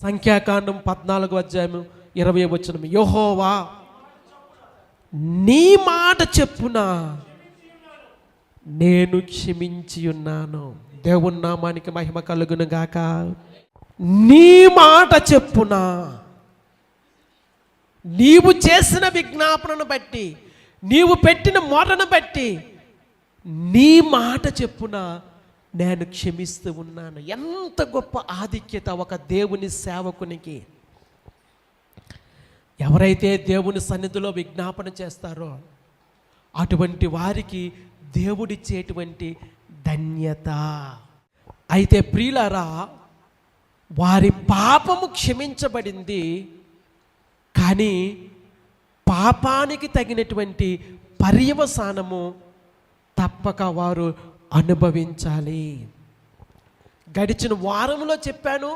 సంఖ్యాకాండం 14:20 యెహోవా నీ మాట చెప్పున నేను క్షమించి ఉన్నాను. దేవుని నామానికి మహిమ కలుగును గాక. నీ మాట చెప్పున, నీవు చేసిన విజ్ఞాపనను బట్టి, నీవు పెట్టిన మొరను బట్టి, నీ మాట చెప్పున నేను క్షమిస్తూ ఉన్నాను. ఎంత గొప్ప ఆధిక్యత ఒక దేవుని సేవకునికి! ఎవరైతే దేవుని సన్నిధిలో విజ్ఞాపన చేస్తారో అటువంటి వారికి దేవుడిచ్చేటువంటి ధన్యత. అయితే ప్రియులారా, వారి పాపము క్షమించబడింది, కానీ పాపానికి తగినటువంటి పర్యవసానము తప్పక వారు అనుభవించాలి. గడిచిన వారంలో చెప్పాను,